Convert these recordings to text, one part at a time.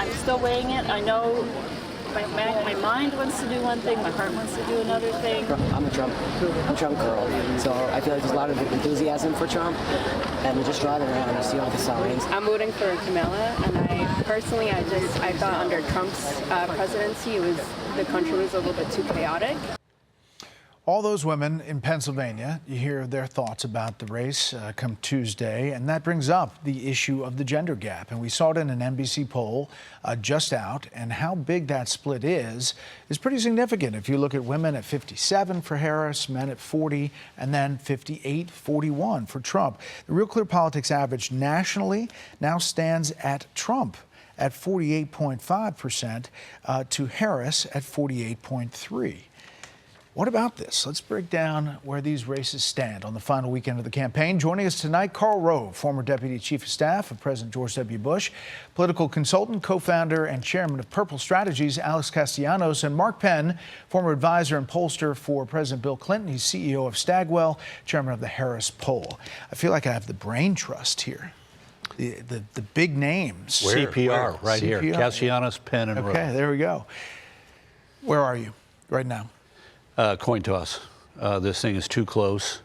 I'm still weighing it. I know my mind wants to do one thing, my heart wants to do another thing. I'm a Trump girl, so I feel like there's a lot of enthusiasm for Trump, and just driving around, you see all the signs. I'm voting for Kamala, and I thought under Trump's presidency, the country was a little bit too chaotic. All those women in Pennsylvania, you hear their thoughts about the race come Tuesday, and that brings up the issue of the gender gap. And we saw it in an NBC poll just out, and how big that split is pretty significant. If you look at women at 57 for Harris, men at 40, and then 58-41 for Trump. The Real Clear Politics average nationally now stands at Trump at 48.5% to Harris at 48.3%. What about this? Let's break down where these races stand on the final weekend of the campaign. Joining us tonight, Karl Rove, former Deputy Chief of Staff of President George W. Bush, political consultant, co-founder, and chairman of Purple Strategies, Alex Castellanos, and Mark Penn, former advisor and pollster for President Bill Clinton. He's CEO of Stagwell, chairman of the Harris Poll. I feel like I have the brain trust here. The big names. CPR, right here. Castellanos, Penn, and Rove. Okay, there we go. Where are you right now? Coin toss. This thing is too close.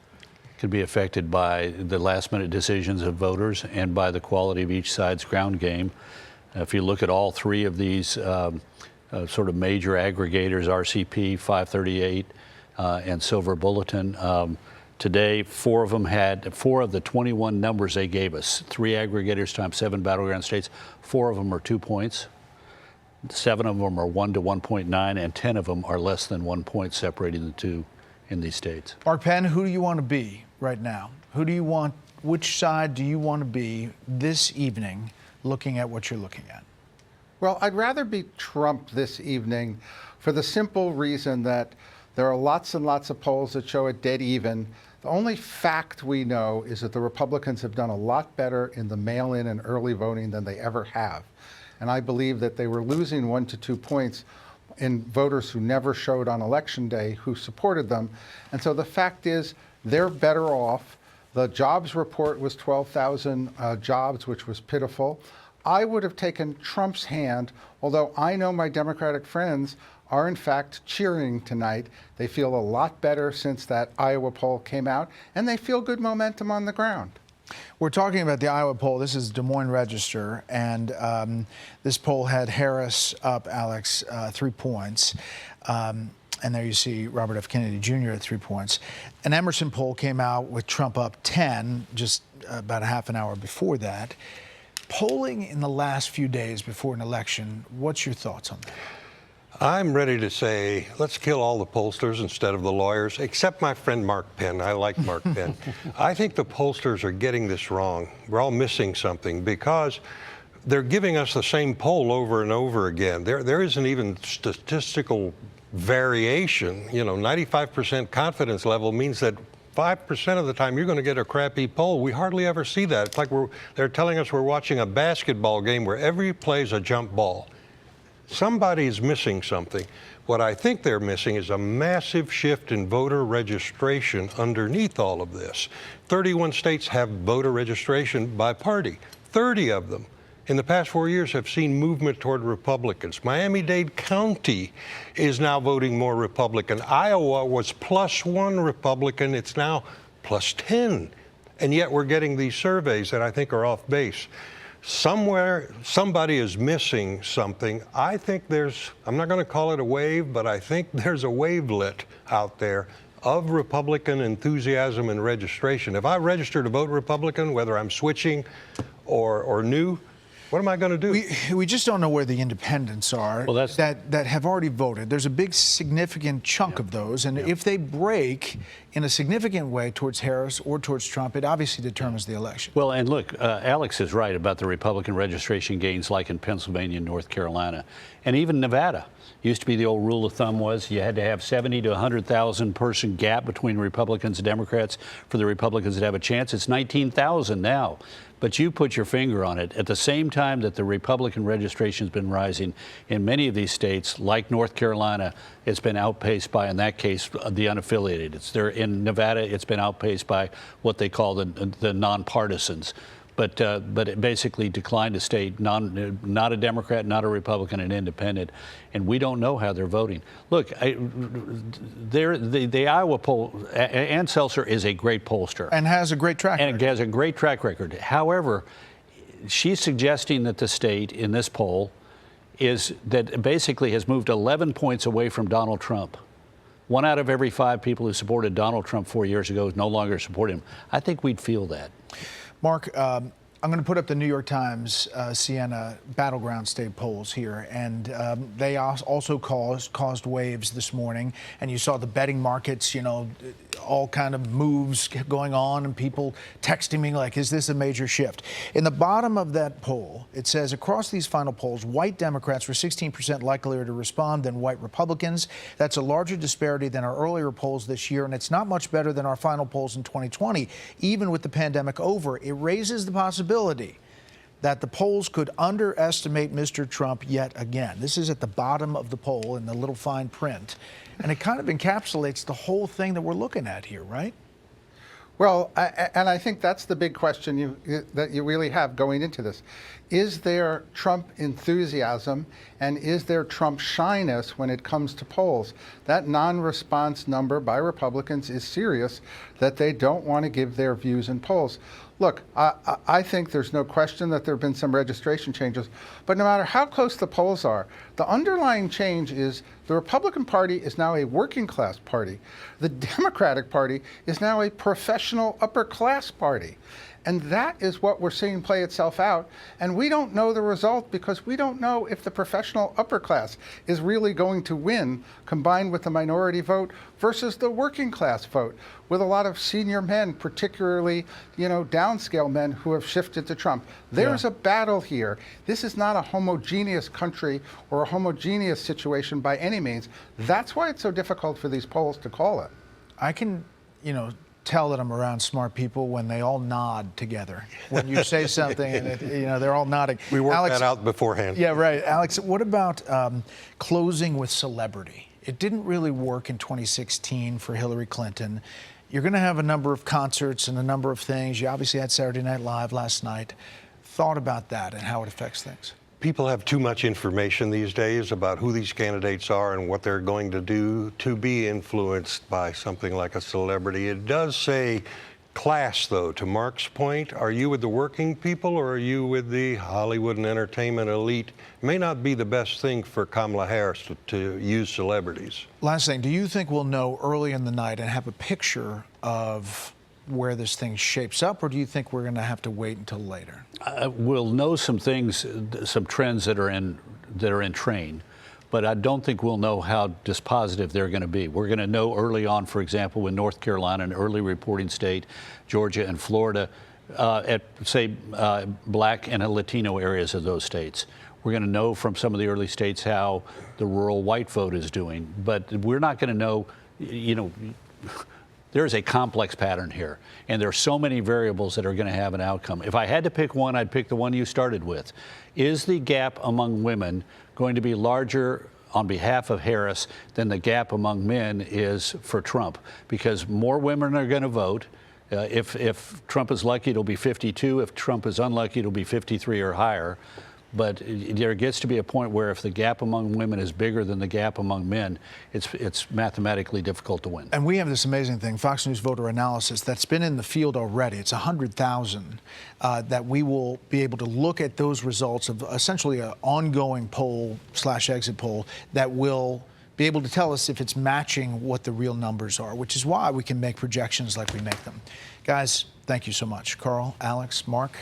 Could be affected by the last-minute decisions of voters and by the quality of each side's ground game. If you look at all three of these sort of major aggregators, RCP, 538, and Silver Bulletin, today four of the 21 numbers they gave us, 3 aggregators times 7 battleground states, 4 of them are 2 points. 7 of them are 1 to 1.9, and 10 of them are less than 1 point separating the two in these states. Mark Penn, who do you want to be right now? Which side do you want to be this evening, looking at what you're looking at? Well, I'd rather be Trump this evening for the simple reason that there are lots and lots of polls that show it dead even. The only fact we know is that the Republicans have done a lot better in the mail-in and early voting than they ever have. And I believe that they were losing 1 to 2 points in voters who never showed on election day who supported them. And so the fact is they're better off. The jobs report was 12,000 jobs, which was pitiful. I would have taken Trump's hand, although I know my Democratic friends are in fact cheering tonight. They feel a lot better since that Iowa poll came out, and they feel good momentum on the ground. We're talking about the Iowa poll. This is Des Moines Register, and this poll had Harris up, Alex, 3 points. And there you see Robert F. Kennedy Jr. at 3 points. An Emerson poll came out with Trump up 10, just about a half an hour before that. Polling in the last few days before an election, what's your thoughts on that? I'm ready to say, let's kill all the pollsters instead of the lawyers, except my friend Mark Penn. I like Mark Penn. I think the pollsters are getting this wrong. We're all missing something because they're giving us the same poll over and over again. There isn't even statistical variation. 95% confidence level means that 5% of the time you're going to get a crappy poll. We hardly ever see that. It's like they're telling us we're watching a basketball game where every play is a jump ball. Somebody's missing something. What I think they're missing is a massive shift in voter registration underneath all of this. 31 states have voter registration by party. 30 of them in the past 4 years have seen movement toward Republicans. Miami-Dade County is now voting more Republican. Iowa was +1 Republican. It's now +10. And yet we're getting these surveys that I think are off base. Somewhere, somebody is missing something. I think I'm not going to call it a wave, but I think there's a wavelet out there of Republican enthusiasm and registration. If I register to vote Republican, whether I'm switching or new, what am I going to do? We just don't know where the independents are that have already voted. There's a big significant chunk of those, and if they break in a significant way towards Harris or towards Trump, it obviously determines the election. Well, and look, Alex is right about the Republican registration gains like in Pennsylvania and North Carolina, and even Nevada. Used to be the old rule of thumb was you had to have 70 to 100,000 person gap between Republicans and Democrats for the Republicans to have a chance. It's 19,000 now. But you put your finger on it. At the same time that the Republican registration has been rising in many of these states, like North Carolina, it's been outpaced by, in that case, the unaffiliated. In Nevada, it's been outpaced by what they call the nonpartisans. but it basically declined to state not a Democrat, not a Republican, an independent, and we don't know how they're voting. Look, the Iowa poll, Ann Seltzer is a great pollster And has a great track record. And has a great track record. However, she's suggesting that the state in this poll is that basically has moved 11 points away from Donald Trump. 1 out of every 5 people who supported Donald Trump 4 years ago no longer support him. I think we'd feel that. Mark, I'm going to put up the New York Times Siena battleground state polls here, and they also caused waves this morning. And you saw the betting markets, you know, all kind of moves going on, and people texting me like, "Is this a major shift?" In the bottom of that poll, it says across these final polls, white Democrats were 16% likelier to respond than white Republicans. That's a larger disparity than our earlier polls this year, and it's not much better than our final polls in 2020, even with the pandemic over. It raises the possibility that the polls could underestimate Mr. Trump yet again. This is at the bottom of the poll in the little fine print, and it kind of encapsulates the whole thing that we're looking at here, right? Well, and I think that's the big question that you really have going into this. Is there Trump enthusiasm and is there Trump shyness when it comes to polls? That non-response number by Republicans is serious, that they don't want to give their views in polls. Look, I think there's no question that there have been some registration changes, but no matter how close the polls are, the underlying change is the Republican Party is now a working class party. The Democratic Party is now a professional upper class party. And that is what we're seeing play itself out. And we don't know the result because we don't know if the professional upper class is really going to win, combined with the minority vote versus the working class vote, with a lot of senior men, particularly, downscale men who have shifted to Trump. There's a battle here. This is not a homogeneous country or a homogeneous situation by any means. That's why it's so difficult for these polls to call it. I can, tell that I'm around smart people when they all nod together. When you say something and they're all nodding. We worked that out beforehand. Yeah, right. Alex, what about closing with celebrity? It didn't really work in 2016 for Hillary Clinton. You're going to have a number of concerts and a number of things. You obviously had Saturday Night Live last night. Thought about that and how it affects things? People have too much information these days about who these candidates are and what they're going to do to be influenced by something like a celebrity. It does say class, though, to Mark's point. Are you with the working people or are you with the Hollywood and entertainment elite? It may not be the best thing for Kamala Harris to use celebrities. Last thing, do you think we'll know early in the night and have a picture of where this thing shapes up, or do you think we're going to have to wait until later? We'll know some things, some trends that are in train, but I don't think we'll know how dispositive they're going to be. We're going to know early on, for example, with North Carolina, an early reporting state, Georgia and Florida, at say black and Latino areas of those states. We're going to know from some of the early states how the rural white vote is doing, but we're not going to know, there is a complex pattern here, and there are so many variables that are going to have an outcome. If I had to pick one, I'd pick the one you started with. Is the gap among women going to be larger on behalf of Harris than the gap among men is for Trump? Because more women are going to vote. If Trump is lucky, it'll be 52. If Trump is unlucky, it'll be 53 or higher. But there gets to be a point where if the gap among women is bigger than the gap among men, it's mathematically difficult to win. And we have this amazing thing, Fox News voter analysis, that's been in the field already. It's 100,000 that we will be able to look at those results of essentially an ongoing poll/exit poll that will be able to tell us if it's matching what the real numbers are, which is why we can make projections like we make them. Guys, thank you so much. Karl, Alex, Mark.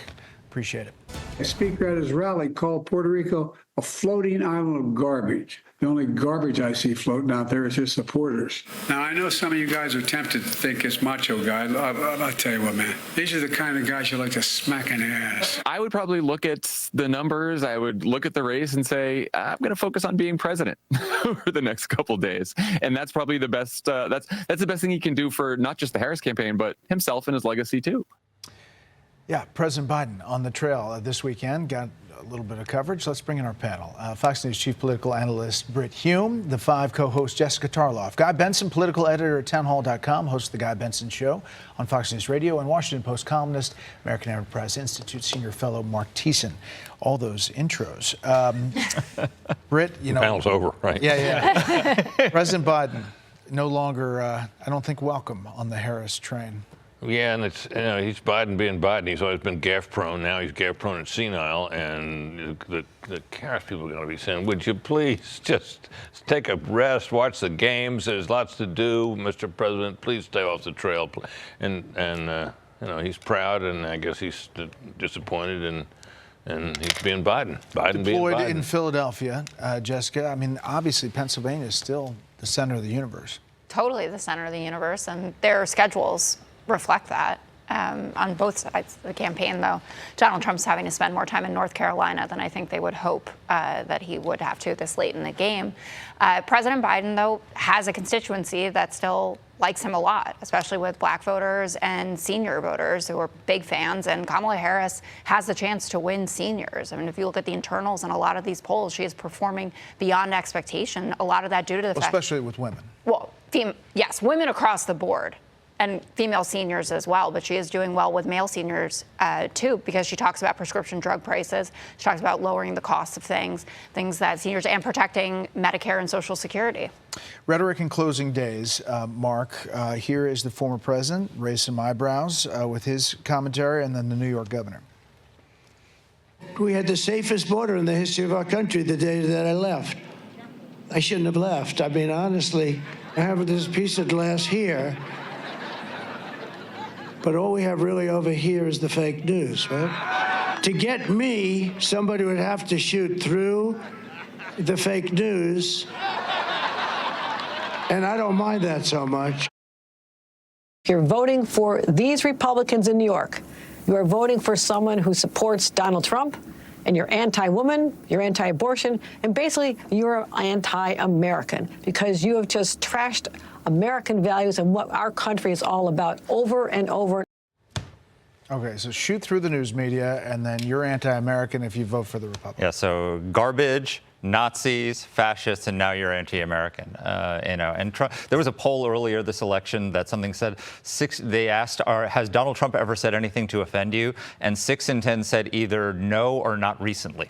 Appreciate it. The speaker at his rally called Puerto Rico a floating island of garbage. The only garbage I see floating out there is his supporters. Now, I know some of you guys are tempted to think it's macho guy. I'll tell you what, man. These are the kind of guys you like to smack in the ass. I would probably look at the numbers. I would look at the race and say, I'm going to focus on being president over the next couple of days. And that's probably the best. That's the best thing he can do for not just the Harris campaign, but himself and his legacy, too. Yeah, President Biden on the trail this weekend. Got a little bit of coverage. Let's bring in our panel. Fox News chief political analyst Britt Hume, the 5 co-host Jessica Tarloff, Guy Benson, political editor at townhall.com, host of the Guy Benson Show on Fox News Radio, and Washington Post columnist, American Enterprise Institute senior fellow Mark Thiessen. All those intros. Britt, you know, panel's over, right? Yeah. President Biden no longer, I don't think, welcome on the Harris train. Yeah, and it's, he's Biden being Biden. He's always been gaffe prone. Now he's gaffe prone and senile. And the Harris people are going to be saying, would you please just take a rest, watch the games. There's lots to do, Mr. President. Please stay off the trail. And he's proud, and I guess he's disappointed, and he's being Biden. Biden being Biden. Deployed in Philadelphia, Jessica. I mean, obviously, Pennsylvania is still the center of the universe. Totally the center of the universe, and their schedules reflect that on both sides of the campaign, though. Donald Trump's having to spend more time in North Carolina than I think they would hope that he would have to this late in the game. President Biden, though, has a constituency that still likes him a lot, especially with black voters and senior voters who are big fans. And Kamala Harris has the chance to win seniors. I mean, if you look at the internals in a lot of these polls, she is performing beyond expectation. A lot of that due to the fact, especially with women. Well, yes, women across the board. And female seniors as well, but she is doing well with male seniors too, because she talks about prescription drug prices. She talks about lowering the cost of things that seniors, and protecting Medicare and Social Security. Rhetoric in closing days, Mark. Here is the former president, raised some eyebrows with his commentary, and then the New York governor. We had the safest border in the history of our country the day that I left. I shouldn't have left. I mean, honestly, I have this piece of glass here. But all we have really over here is the fake news, right? To get me, somebody would have to shoot through the fake news. And I don't mind that so much. You're voting for these Republicans in New York. You are voting for someone who supports Donald Trump, and you're anti-woman, you're anti-abortion, and basically you're anti-American because you have just trashed American values and what our country is all about over and over. Okay, so shoot through the news media, and then you're anti-American if you vote for the Republicans. Yeah, so garbage, Nazis, fascists, and now you're anti-American. And Trump, there was a poll earlier this election that something said they asked, has Donald Trump ever said anything to offend you? And 6 in 10 said either no or not recently.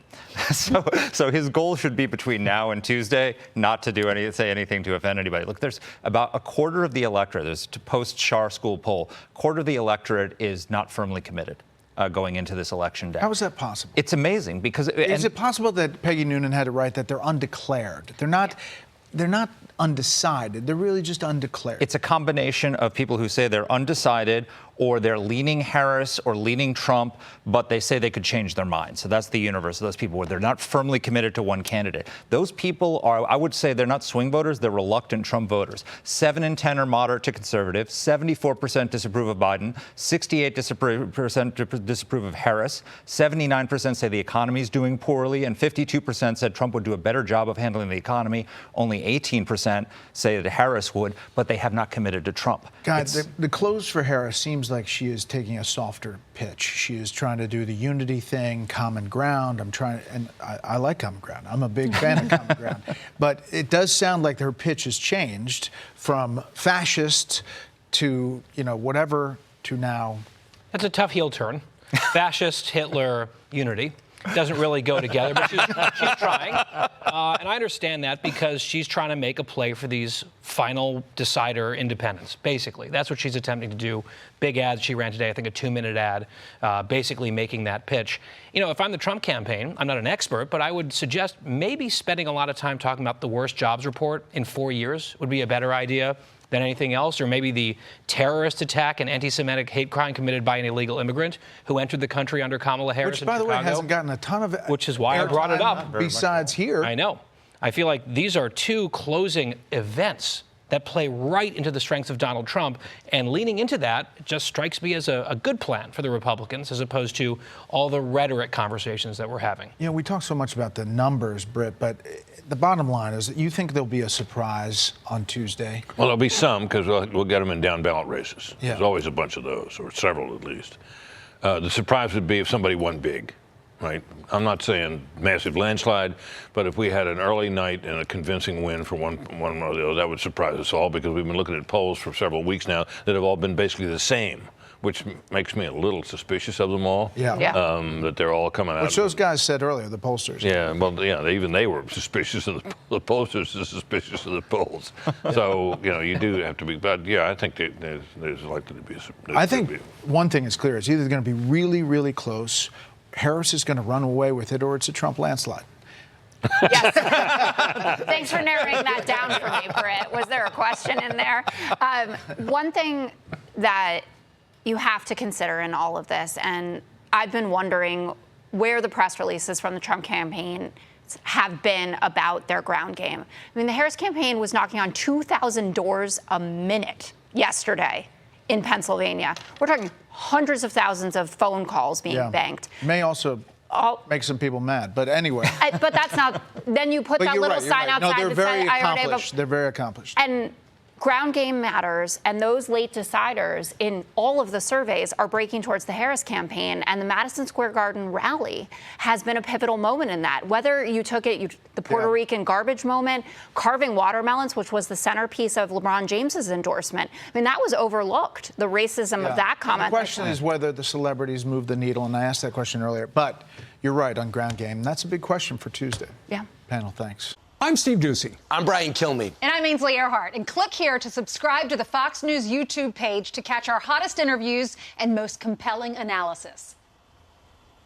so his goal should be between now and Tuesday not to say anything to offend anybody. Look, there's about a quarter of the electorate. There's a post-Shar School poll. Quarter of the electorate is not firmly committed. Going into this election day. How is that possible? It's amazing because is it possible that Peggy Noonan had it right that they're undeclared? They're not undecided. They're really just undeclared. It's a combination of people who say they're undecided or they're leaning Harris or leaning Trump, but they say they could change their mind. So that's the universe of those people where they're not firmly committed to one candidate. Those people are, I would say they're not swing voters, they're reluctant Trump voters. 7 in 10 are moderate to conservative, 74% disapprove of Biden, 68% disapprove of Harris, 79% say the economy is doing poorly, and 52% said Trump would do a better job of handling the economy. Only 18% say that Harris would, but they have not committed to Trump. Guys, the close for Harris seems like she is taking a softer pitch. She is trying to do the unity thing, common ground. I like common ground. I'm a big fan of common ground. But it does sound like her pitch has changed from fascist to, whatever, to now. That's a tough heel turn. Fascist, Hitler, unity. Doesn't really go together, but she's trying. And I understand that because she's trying to make a play for these final decider independents, basically. That's what she's attempting to do. Big ads she ran today, I think a 2-minute ad, basically making that pitch. If I'm the Trump campaign, I'm not an expert, but I would suggest maybe spending a lot of time talking about the worst jobs report in 4 years would be a better idea than anything else, or maybe the terrorist attack and anti-Semitic hate crime committed by an illegal immigrant who entered the country under Kamala Harris in Chicago. Which, by the way, hasn't gotten a ton of which is why I brought it up. Besides here. I know. I feel like these are two closing events that play right into the strengths of Donald Trump, and leaning into that just strikes me as a good plan for the Republicans as opposed to all the rhetoric conversations that we're having. We talk so much about the numbers, Britt, but the bottom line is that you think there'll be a surprise on Tuesday? Well, there'll be some because we'll get them in down ballot races. Yeah. There's always a bunch of those, or several at least. The surprise would be if somebody won big, right? I'm not saying massive landslide, but if we had an early night and a convincing win for one or the other, that would surprise us all, because we've been looking at polls for several weeks now that have all been basically the same, which makes me a little suspicious of them all. That they're all coming out. Which those guys said earlier, the pollsters. Yeah, well, yeah, even they were suspicious of the pollsters, are suspicious of the polls. So, you do have to be, but yeah, I think there's likely to be I think one thing is clear. It's either going to be really, really close, Harris is going to run away with it, or it's a Trump landslide. Thanks for narrowing that down for me, Britt. Was there a question in there? One thing that you have to consider in all of this, and I've been wondering where the press releases from the Trump campaign have been about their ground game. I mean, the Harris campaign was knocking on 2,000 doors a minute yesterday in Pennsylvania. We're talking hundreds of thousands of phone calls being banked. May also make some people mad, but anyway. But that's not, then you put that little sign outside that says, I already have a... They're very accomplished. And ground game matters, and those late deciders in all of the surveys are breaking towards the Harris campaign, and the Madison Square Garden rally has been a pivotal moment in that. Whether you took it, the Puerto Rican garbage moment, carving watermelons, which was the centerpiece of LeBron James's endorsement. I mean, that was overlooked, the racism of that comment. The question is whether the celebrities move the needle, and I asked that question earlier, but you're right on ground game. That's a big question for Tuesday. Yeah. Panel, thanks. I'm Steve Ducey. I'm Brian Kilmeade. And I'm Ainsley Earhart. And click here to subscribe to the Fox News YouTube page to catch our hottest interviews and most compelling analysis.